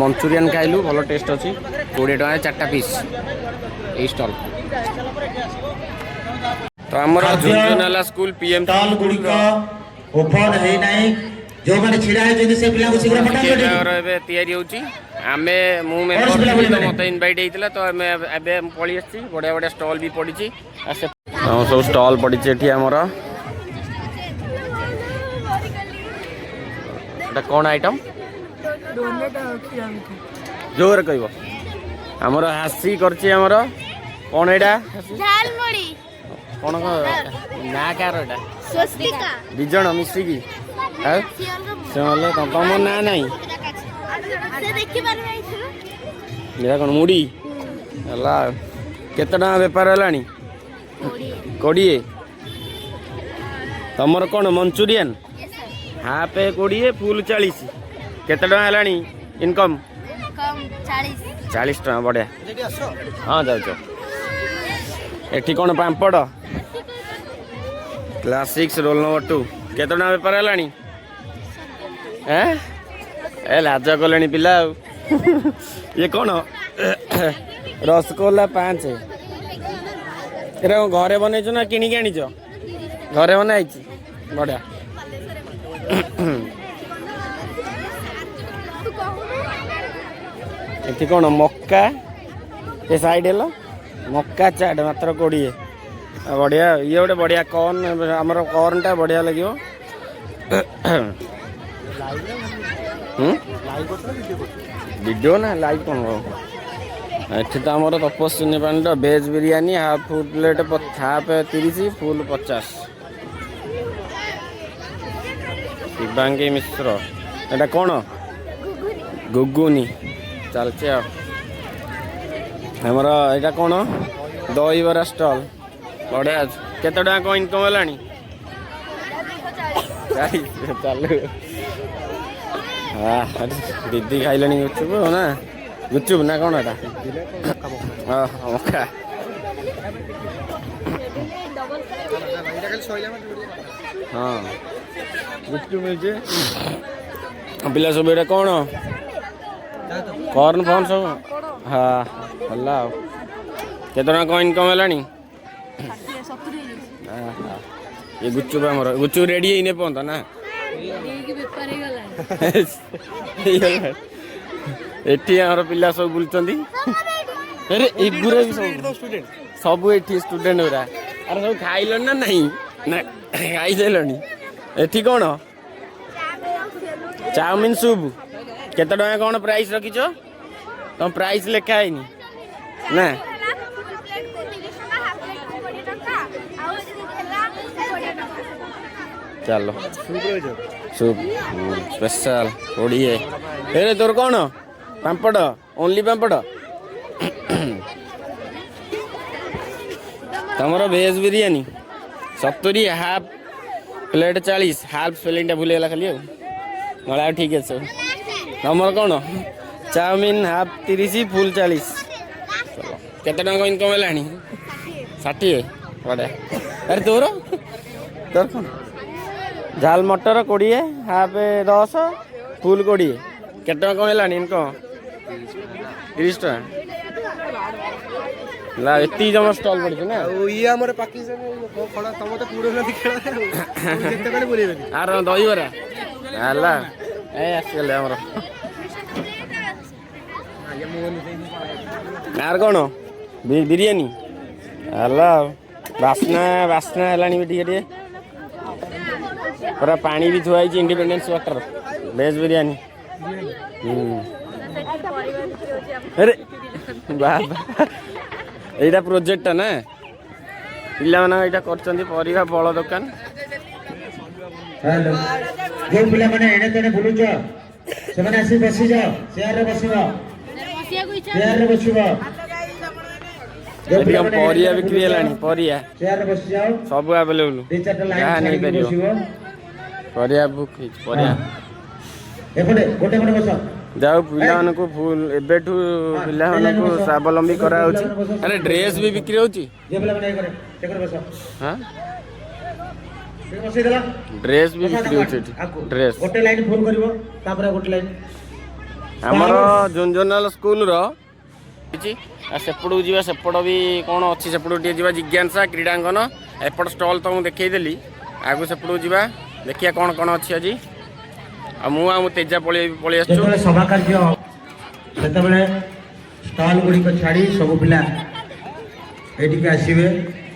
Manchurian खाइलु भल test अच्छी 20 टका 4टा पीस ये स्टॉल। तो आमर झुनझुनाला स्कूल पीएम स्टॉल गुड़िक ओपन है नहीं जो माने छिड़ा है जदी से पिला को शीघ्र फटा कर एबे तयारी होची आमे मु मेंबर तो मते इनवाइट हेतिला तो आमे एबे पळी आछि बडा बडा स्टॉल भी पड़ी छी हम सब स्टॉल पड़ी छी एठी हमर एटा कोन आइटम जोर कहबो हमर हासी करछि हमर कोन एटा झालमुड़ी कोन ना कार एटा स्वस्तिका दिजण मिसी की आ चले तम ना नहीं से देखि पारबे मेरा कोन मुड़ी हला केतना व्यापार हलानी 20 तमर कोन मंचूरियन हाफ 20 फुल 40 केते टका हलानी इनकम कम 40 टका बढ़िया हाँ जाओ एठी कोन पांपड़ क्लासिक्स रोल नंबर 2 केते टका व्यापार हलानी ए लाज कले पिला ये कौन रसगोल्ला 5 एरा घरे बनईच ना किनिक आनीच घरे बनाई बढ़िया ये कौन मक्का ये साइड है मक्का चाट मात्र 20 बढ़िया ये गोटे बढ़िया कॉर्न आमर कॉर्नटा बढ़िया लगे वीडियो ना लाइव कौन एठी तो आमर तपस्विनी पांड veg biryani half full plate half 30 full 50 Shivangi Mishra एटा कौन गुगुनी चलचे आमर एटा कौन दही बरा स्टॉल बढ़िया केते टका को इनकम हलानी चल हाँ दीदी खाइलानी गुपचुप ना गुपचुप ना कौन एटा मक्का हाँ गुपचुप मिलছে पिला सब एटा कौन कॉर्न फॉर्न सब हाँ हल्ला केतना को इनकम हलानी ये गुपचुप हमर गुपचुप रेडी हेने पहुंता ना एठी आमर पिला सब बुलचंदी अरे एगुरा भी सब एठी स्टूडेंट होरा अरे सब खाइलन ना नहीं ना खाइ देलनी एठी कोन चाउमिन सूप केते टका कोन प्राइस रखिछो तुम प्राइस लेखा हैनी ना चलो सूप स्पेशल 20 अरे तोर कौन पांपड़ ओनली पांपड़ तमर veg biryani 70 half plate 40 half plate भूलगला खाली ना ठीक है तमर कौन चाउमिन हाफ 30 फुल 40 चलो केते टका इनकम हलानी 60 बढ़िया अरे तोर तोर कौन झाल मटर 20 हाफ 10 फुल 20 केते टका हलानी इनकम 30 टका ला एती जम स्टॉल पड़ी ना ये हमर पाकिस्तान खड़ा तम तो पूरे नदी खेला जेते बेले बोलेबे आर दही बरा हला ए आसले हमर यार कौन बिरियानी हला वासना वासना हलानी बेटी के पूरा पानी भी थुआ इंडिपेंडेंस वाटर वेज बिरियानी अरे बाबा एटा प्रोजेक्ट ना पिला माना एटा करचंदी परिवा फल दुकान हेलो जो पिला माने एने तने बुलुचो से माने आसी बसी जाओ चेयर रे बसिबो चेयर रे बसिबो एटा परिया बिक्री हलानी परिया चेयर रे बसि जाओ सब अवेलेबल तीन चारटा या लाइन नहीं छाड़ी करियो बसिबो परिया बुक परिया एपटे गोटे गोटे बस जाओ पिला को फुल एबेठू पिला को स्वावलंबी करा होची अरे ड्रेस भी बिक्री होची जे पिला माने करे चेकर बस हां बसि देला ड्रेस भी बिक्री होची ड्रेस गोटे लाइन फुल करिवो तापर गोटे लाइन आमर झुंझुनवाला स्कूल सेपटू जा सेपट भी कौन अच्छी सेपटू टे जा जिज्ञासा क्रीडांगन एपट स्टल तो मुझे देखईदेली आगु सेपटू जा देखिए कौन कौन अच्छी आज मु तेजा पलि सभा कार्य स्टल गुड़िक छाड़ी सब पिला एटिके आसवे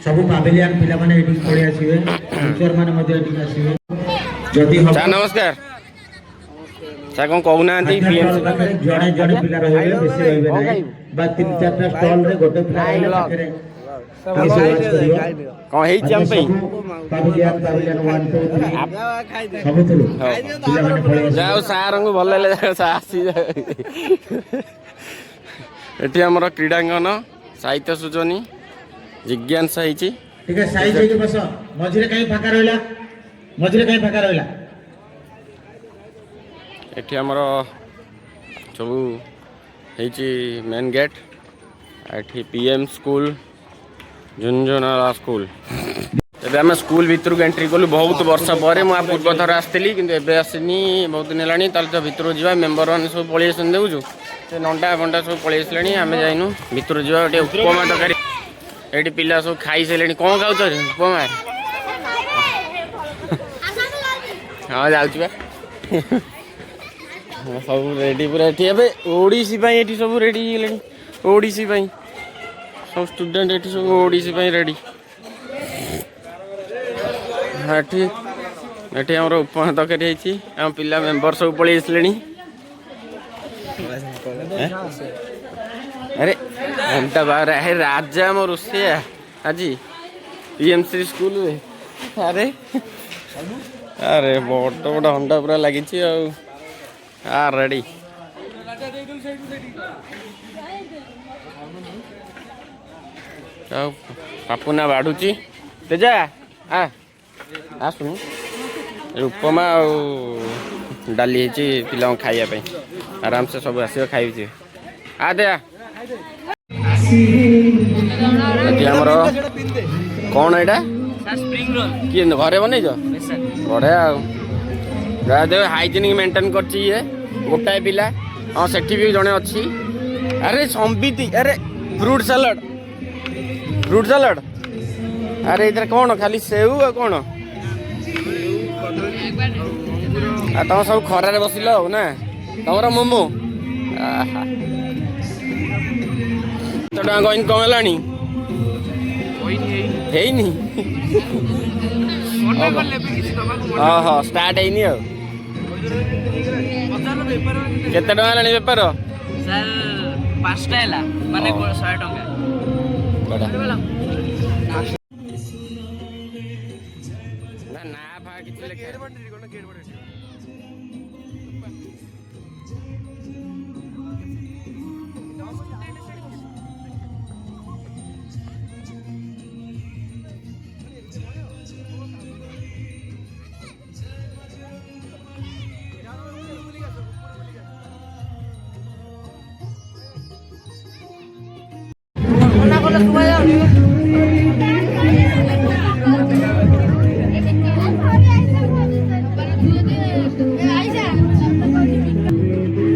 सब पावेलियन पिला माने एटिके पळि आसवे टीचर माने मध्ये एटिके आसवे जदी चा नमस्कार चा कौन कहूना जड़े जड़े पिला रहे बेसी रहबे नाही बा तीन चारटा स्टल रे गोटे पिला आइला पाखरे कौन हेई चम पे पावेलियन 1 2 3 सब थलो पिला माने पळि जाओ सार को भल ले आसी एटी हमर क्रीडांगन साहित्य सूचनी जिज्ञासा ठीक है साइज है बस मझिरे कहीं फाका रहला एटी हमर सब हेची main gate eighty PM school Jhunjhunwala school एबे हम स्कूल भीतर एंट्री कलु बहुत वर्ष पर मुझे पूर्व थर आसती कि आसनी बहुत दिन है तो भीतर जा मेम्बर मैंने सब पलि आसन देखु से नंटा फंटा सब पलि आसले आम जाइनु भीतर जा उपमा तरकारी ये पिला सब खाई सारे कौन खाऊ उपमा हाँ जाऊँ सब रेडी पूरा ये ओडिसी ये सब रेडी है ओडिसी सब स्टूडेंट ये सब ओडिसी रेडी हाँ ठीक ये आम उपमा तरकारी आम पिला मेम्बर सब पलि आसले अरे घंटा बाहर है राजा मो रोसिया आज पीएमसी स्कूल अरे अरे बड़ बड़ हंडा पूरा लगी रेडी पापुना बाढ़ुची तेजा आसुन उपमा डाली पिला खाइबा आराम से सब आस खाई आ दे आमर कौन एटा किए घरे बन बढ़िया देव हाइजेनिक मेंटेन कर गोटाए पिला हाँ सेठी भी जड़े अच्छी अरे संबित अरे फ्रूट सलाड अरे इधर कौन खाली सेव कौन तुम सब खरार बसिल ना तुम मोमो इनकम है हाँ स्टार्ट है केते टका है बेपार सर 5 टा माने 100 टका ना फा किछ लेके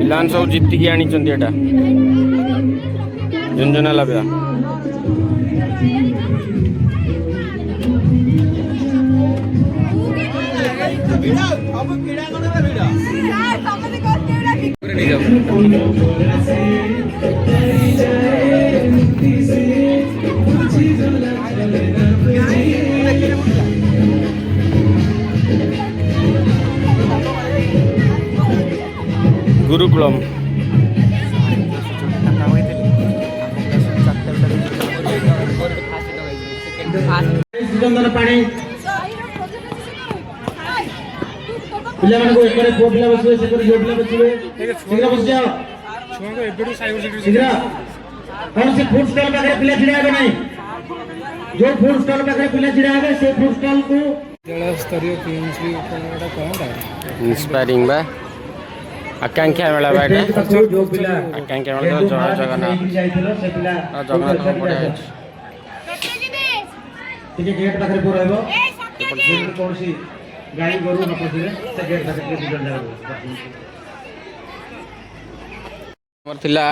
पिलान सब जीतिकी आनी झुंझुनवाला पिला गुरुकुलम पानी पिला मन को एक पुओ पिला बसिबे से झियो पिला बसिबे शीघ्र बस जाओ छुआ को एबडू साइबर सिक्योरिटी शीघ्र कौन से फूड स्टॉल पाखरे पिला छिड़ा हेबे नहीं जो फूड स्टॉल पाखरे पिला छिड़ा हेबे से फूड स्टॉल को जिला स्तरीय पीएमसी कोनटा कोनटा इंस्पायरिंग बा आकांक्षा मेला बाटे जो पिला आकांक्षा मेला जय जगन्नाथ जाइथिलो से पिला जगन्नाथ पड़े ठीक गेट पाखरे को रहबो कौन सी गाड़ी गोरु न पसिरे से गेट पाखरे को निकल जाओ ଆମର ଥିଲା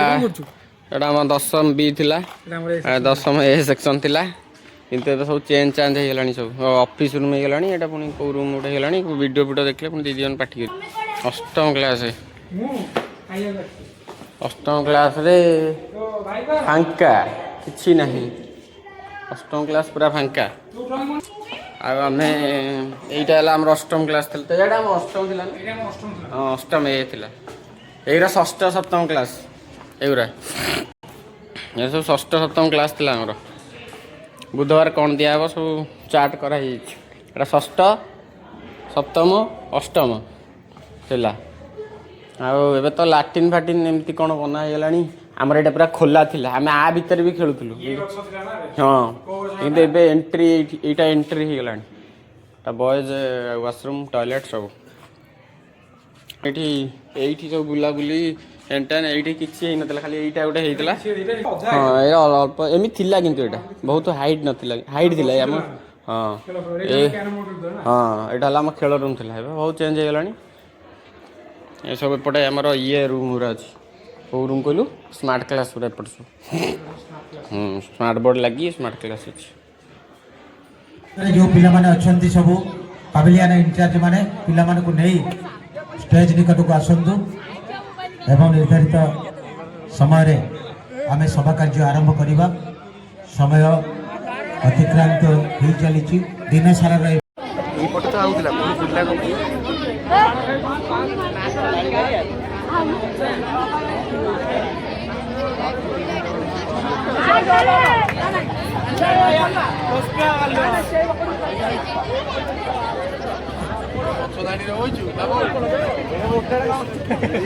ଏଇଟା ଆମ ଦଶମ ବି ଥିଲା, ଦଶମ ଏ ସେକ୍ସନ ଥିଲା, କିନ୍ତୁ ଏବେ ସବୁ ଚେଞ୍ଜ ହେଇଗଲାଣି, ସବୁ ଅଫିସ ରୁମ୍ ହେଇଗଲାଣି। ଏଇଟା ପୁଣି କେଉଁ ରୁମ୍ ଗୋଟେ ହେଇଗଲାଣି, ଭିଡ଼ିଓ ଦେଖିଲେ ପୁଣି ଦିଦି ଜଣ ପାଟି କରି। ଅଷ୍ଟମ କ୍ଲାସ୍, ଅଷ୍ଟମ କ୍ଲାସ୍ରେ ଫାଙ୍କା କିଛି ନାହିଁ, ଅଷ୍ଟମ କ୍ଲାସ୍ ପୁରା ଫାଙ୍କା। ଆଉ ଆମେ ଏଇଟା ହେଲା ଆମର ଅଷ୍ଟମ କ୍ଲାସ୍ ଥିଲା ତ, ଏଇଟା ଆମ ଅଷ୍ଟମ ଥିଲା ନା? ହଁ ଅଷ୍ଟମ ଏ ଥିଲା, ଏଇଟା ଷଷ୍ଠ ସପ୍ତମ କ୍ଲାସ୍, ଏଗୁରା ଏ ସବୁ ଷଷ୍ଠ ସପ୍ତମ କ୍ଲାସ୍ ଥିଲା ଆମର। ବୁଧବାର କ'ଣ ଦିଆହେବ ସବୁ ଚାର୍ଟ କରାହେଇଯାଇଛି। ଏଇଟା ଷଷ୍ଠ ସପ୍ତମ ଅଷ୍ଟମ ଥିଲା। ଆଉ ଏବେ ତ ଲାଟିନ୍ ଫାଟିନ୍ ଏମିତି କ'ଣ ବନା ହେଇଗଲାଣି। ଆମର ଏଇଟା ପୁରା ଖୋଲା ଥିଲା, ଆମେ ଆ ଭିତରେ ବି ଖେଳୁଥିଲୁ। ହଁ କିନ୍ତୁ ଏବେ ଏଣ୍ଟ୍ରି ଏଇଟା ଏଣ୍ଟ୍ରି ହେଇଗଲାଣି, ଏଇଟା ବଏଜ୍ ୱାସରୁମ୍ ଟଏଲେଟ୍ ସବୁ। ଏଇଠି ସବୁ ବୁଲାବୁଲି ଏଣ୍ଟେନ୍ ଏଇଠି କିଛି ହେଇନଥିଲା, ଖାଲି ଏଇଟା ଗୋଟେ ହେଇଥିଲା। ହଁ ଏ ଅଳ୍ପ ଏମିତି ଥିଲା, କିନ୍ତୁ ଏଇଟା ବହୁତ ହାଇଟ୍ ନଥିଲା, ହାଇଟ୍ ଥିଲା ଆମ। ହଁ ଏଇଟା ହେଲା ଆମ ଖେଳ ରୁମ୍ ଥିଲା, ଏବେ ବହୁତ ଚେଞ୍ଜ ହେଇଗଲାଣି। ଏସବୁ ଏପଟେ ଆମର ଇଏ ରୁମ୍ ଗୁରା ଅଛି। କେଉଁ ରୁମ୍ କହିଲୁ? ସ୍ମାର୍ଟ କ୍ଲାସ୍ ପୁରା ଏପଟେ ସବୁ। ସ୍ମାର୍ଟ ବୋର୍ଡ଼ ଲାଗି ସ୍ମାର୍ଟ କ୍ଲାସ୍ ଅଛି। जो पिलामाने अछंती सबु पाविलियन इंचार्ज माने पिलामानकु नेई स्टेज निकट को आसंतु एवं निर्धारित समय रे आमे सभा कार्य आरंभ करिबा। समय अतिक्रांत हो चली दिन सारा रही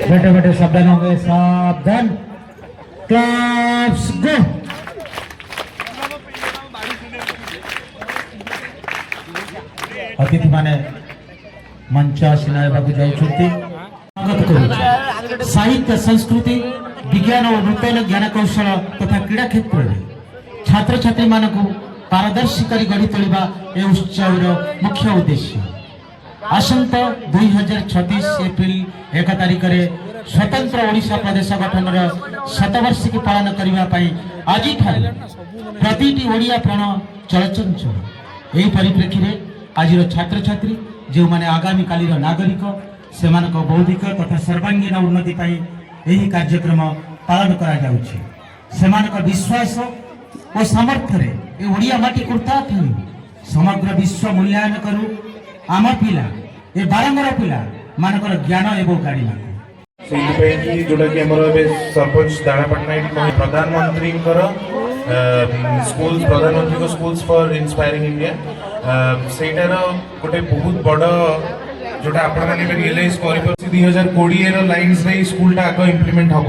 बेटे बेटे सावधान हो गए, सावधान। क्लास गो। अतिथि माने मंच आसीनायबाकु जाउछंती। साहित्य संस्कृति विज्ञान और नूतन ज्ञान कौशल तथा क्रीड़ा क्षेत्र में छात्र छात्री मानकु पारदर्शी करी गढ़ी तोलिबा ए उत्सव मुख्य उद्देश्य। आसंता 2036 एप्रिल 1 तारिख रे स्वतंत्र ओडिशा प्रदेश गठन शतवार्षिकी पालन करने आज प्रतिटी ओडिया प्राण चलचंचल। यही परिप्रेक्षी में आज छात्र छात्री जो माने आगामी काली नागरिक से बौद्धिक तथा सर्वांगीन उन्नति यही कार्यक्रम पालन करा जाउछि। सेमानक विश्वास और सामर्थ्य रे ए ओडिया माटी कुर्ता थी समग्र विश्व मूल्यांकन करू आम पिला ए बारंबार पिला मानकर ज्ञान एवं गाड़ी माको जोटा कि सरपंच दाणापाटना प्रधानमंत्री स्कूल प्रधानमंत्री को स्कूल्स फॉर इंस्पायरिंग इंडिया सेटार गोटे बहुत बड़ जोटा आपण माने रियलाइज कर 2020 लाइन्स रे स्कूलटा आग इम्प्लीमेंट हम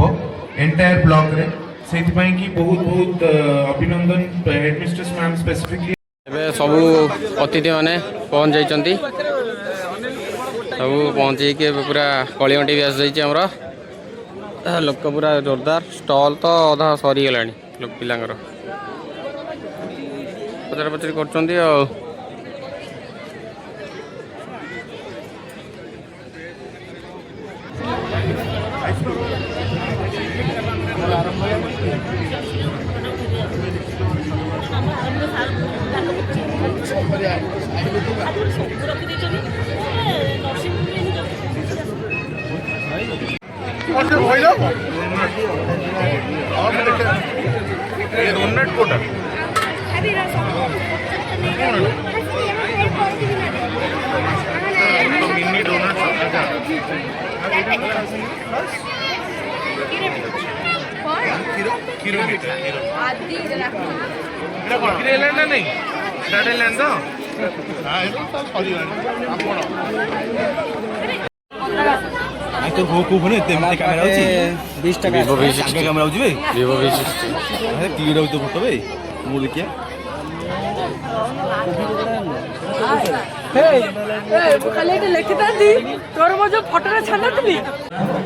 एंटायर ब्लॉक रे सेति पई कि बहुत बहुत अभिनंदन हेडमिस्ट्रेस मैम स्पेसिफिकली। ଏବେ ସବୁ ଅତିଥି ମାନେ ପହଞ୍ଚି ଯାଇଛନ୍ତି, ସବୁ ପହଞ୍ଚିକି ଏବେ ପୁରା କଳିଅଣ୍ଟି ବି ଆସିଯାଇଛି ଆମର। ଲୋକ ପୁରା ଜୋରଦାର, ଷ୍ଟଲ୍ ତ ଅଧା ସରିଗଲାଣି ଲୋକ ପିଲାଙ୍କର, ପଚରା ପଚରି କରୁଛନ୍ତି ଆଉ।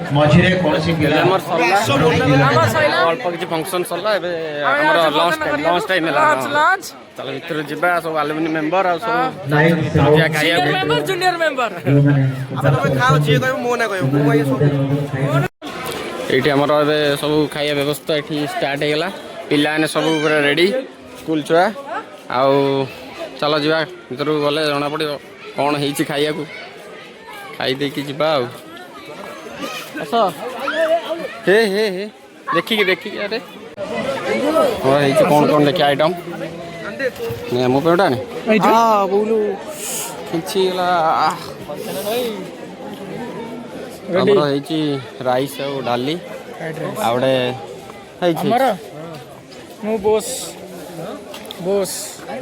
मझिरे कोनसी पिला हमर सरला अल्प किछि फंक्शन सरला एबे हमर लंच टाइम होला चल भीतर जिबा सब अलुमिनी मेंबर आ सब मजिया खाइया मेंबर जूनियर मेंबर आप तो खाओ छी कहबो मो ना कहबो मो ये सब ये आमर ए सब खाଇବା व्यवस्था ये स्टार्ट होगा पिलाने सब रेडी स्कूल छुआ आउ चल जा भर गले जना पड़ कौन है खाया खाई देकी जा आस हे हे हे देखिए देखिए अरे हाँ है कौन कौन देखिए आइटम नहीं मो पे नहीं हाँ बोलू खिंचीगला ଆମର ହେଇଛି ରାଇସ୍ ଆଉ ଡାଲି ଆଉ ଗୋଟେ ହେଇଛି ମୁଁ ବୋସ୍ ଆଉ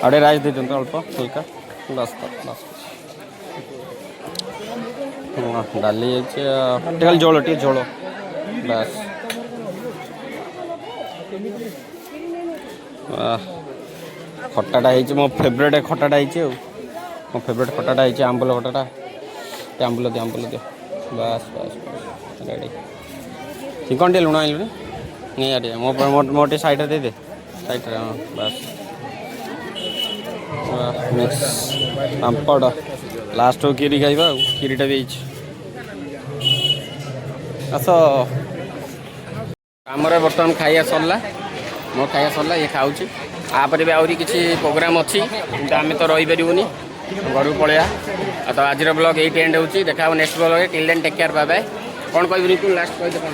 ଗୋଟେ ରାଇସ୍ ଦେଇଦିଅନ୍ତୁ ଅଳ୍ପ ହାଲକା ବାସ୍ ବାସ୍ ଡାଲି ହେଇଛି ଟିକେ ଖାଲି ଝୋଳ ଟିକେ ଝୋଳ ବାସ୍ ଖଟାଟା ହେଇଛି ମୋ ଫେଭରେଟ୍ ଖଟାଟା ହେଇଛି ଆଉ ମୋ ଫେଭରେଟ୍ ଖଟାଟା ହେଇଛି ଆମ୍ବୁଲ ଖଟାଟା ଆମ୍ବୁଲ ଦିଅ ବାସ୍ ବାସ୍ ବାସ୍ ରେଡ଼ି ଚିକନ ଟିକେ ଲୁଣ ଆଣିଲୁଣି ନେଇ ଆଡ଼େ ମୋ ଟିକେ ସାଇଡ଼୍ରେ ଦେଇଦେ ସାଇଡ଼୍ରେ ହଁ ବାସ୍ ମିକ୍ସ ପାମ୍ପଡ଼ ଲାଷ୍ଟକୁ କ୍ଷୀରି ଖାଇବା ଆଉ କ୍ଷୀରିଟା ବି ହେଇଛି ଆସ ଆମର ବର୍ତ୍ତମାନ ଖାଇବା ସରିଲା ମୋ ଖାଇବା ସରିଲା ଇଏ ଖାଉଛି ତାପରେ ବି ଆହୁରି କିଛି ପ୍ରୋଗ୍ରାମ୍ ଅଛି କିନ୍ତୁ ଆମେ ତ ରହିପାରିବୁନି ଘରକୁ ପଳେଇବା ଆଉ ତ ଆଜିର ବ୍ଲଗ୍ ଏଇଠି ଏଣ୍ଡ ହେଉଛି ଦେଖା ହେବ ନେକ୍ସଟ ବ୍ଲଗ୍ରେ till then take care bye bye କ'ଣ କହିବି ତୁ ଲାଷ୍ଟ କହିଦେ କ'ଣ